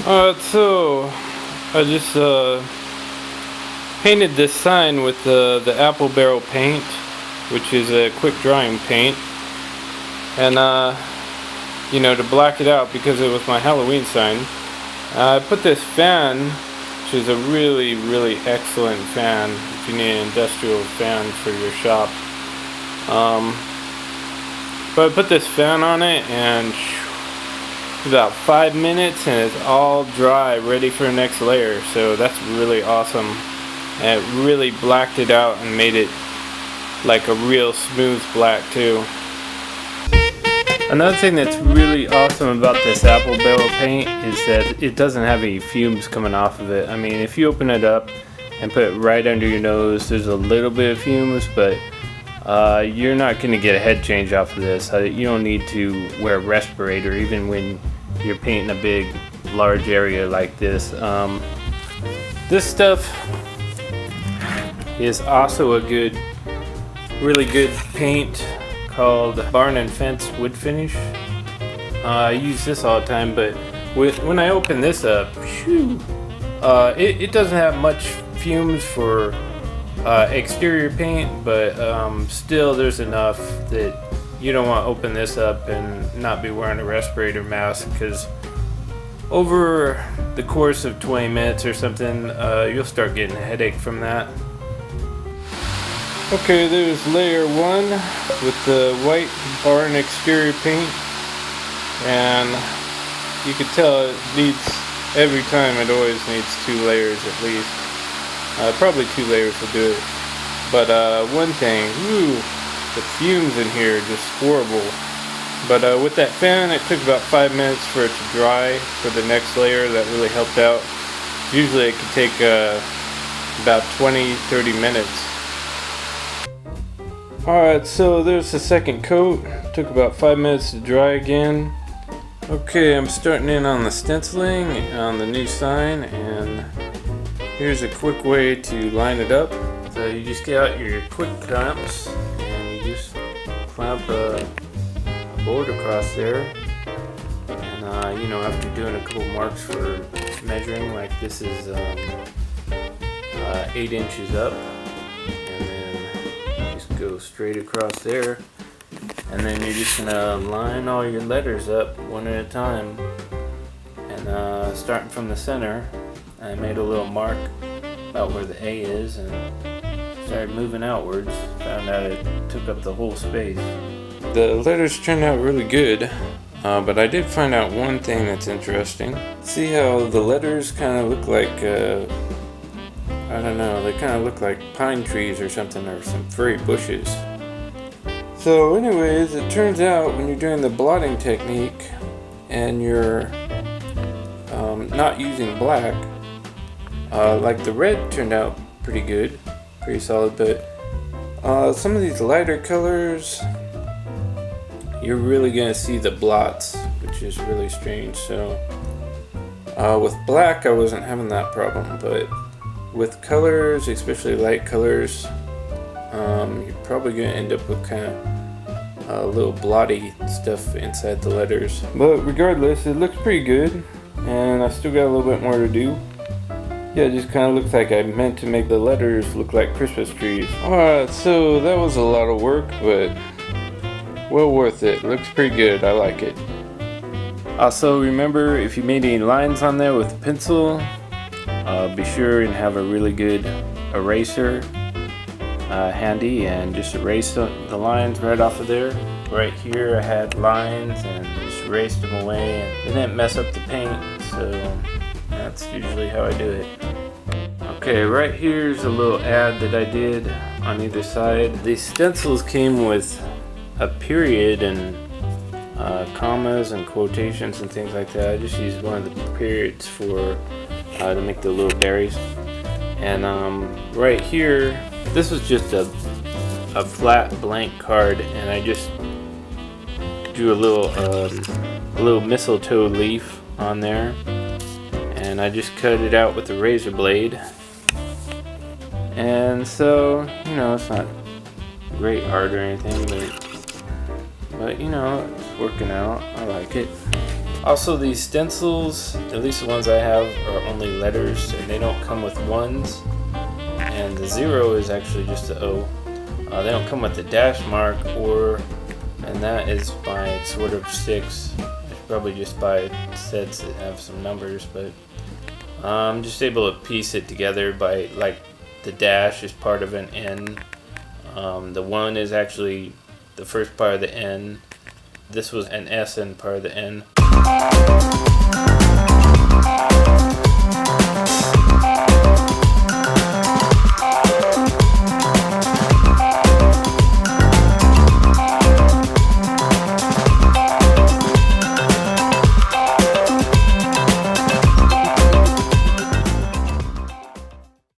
So I just painted this sign with the apple barrel paint, which is a quick drying paint, and to black it out because it was my Halloween sign. I put this fan, which is a really excellent fan if you need an industrial fan for your shop. But I put this fan on it, and about 5 minutes and it's all dry, ready for the next layer. So that's really awesome, and it really blacked it out and made it like a real smooth black too. Another thing that's really awesome about this apple barrel paint is that it doesn't have any fumes coming off of it. I mean, if you open it up and put it right under your nose, there's a little bit of fumes, but you're not going to get a head change off of this. You don't need to wear a respirator even when you're painting a big, large area like this. This stuff is also a really good paint called Barn and Fence Wood Finish. I use this all the time, but when I open this up, it doesn't have much fumes for exterior paint, but still there's enough that you don't want to open this up and not be wearing a respirator mask, because over the course of 20 minutes or something, you'll start getting a headache from that. Okay, there's layer 1 with the white barn exterior paint, and you can tell it needs, every time it always needs 2 layers at least. Probably 2 layers will do it. But one thing, the fumes in here are just horrible. But with that fan, it took about 5 minutes for it to dry for the next layer. That really helped out. Usually it can take about 20-30 minutes. Alright, so there's the second coat. Took about 5 minutes to dry again. Okay, I'm starting in on the stenciling on the new sign, and here's a quick way to line it up. So you just get out your quick clamps and you just clamp a board across there. And after doing a couple marks for measuring, like this is 8 inches up, and then just go straight across there. And then you're just gonna line all your letters up one at a time, and starting from the center, I made a little mark about where the A is and started moving outwards. Found out it took up the whole space. The letters turned out really good, but I did find out one thing that's interesting. See how the letters kind of look like, I don't know, they kind of look like pine trees or something, or some furry bushes. So anyways, it turns out when you're doing the blotting technique and you're not using black, like the red turned out pretty good, pretty solid, but some of these lighter colors, you're really going to see the blots, which is really strange. So with black I wasn't having that problem, but with colors, especially light colors, you're probably going to end up with kind of a little blotty stuff inside the letters. But regardless, it looks pretty good, and I still got a little bit more to do. Yeah, it just kind of looks like I meant to make the letters look like Christmas trees. Alright, so that was a lot of work, but well worth it. Looks pretty good. I like it. Also, remember, if you made any lines on there with a pencil, be sure and have a really good eraser handy, and just erase the lines right off of there. Right here I had lines and just erased them away, and it didn't mess up the paint, so that's usually how I do it. Okay, right here's a little ad that I did on either side. These stencils came with a period and commas and quotations and things like that. I just used one of the periods for to make the little berries. And right here, this was just a flat blank card, and I just drew a little mistletoe leaf on there, and I just cut it out with a razor blade. And so, it's not great art or anything, but it's working out. I like it. Also, these stencils, at least the ones I have, are only letters, and they don't come with ones. And the 0 is actually just the O. They don't come with the dash mark, and that is by sort of sticks. I should probably just buy sets that have some numbers, but I'm just able to piece it together by, like, the dash is part of an N. The 1 is actually the first part of the N. This was an S and part of the N.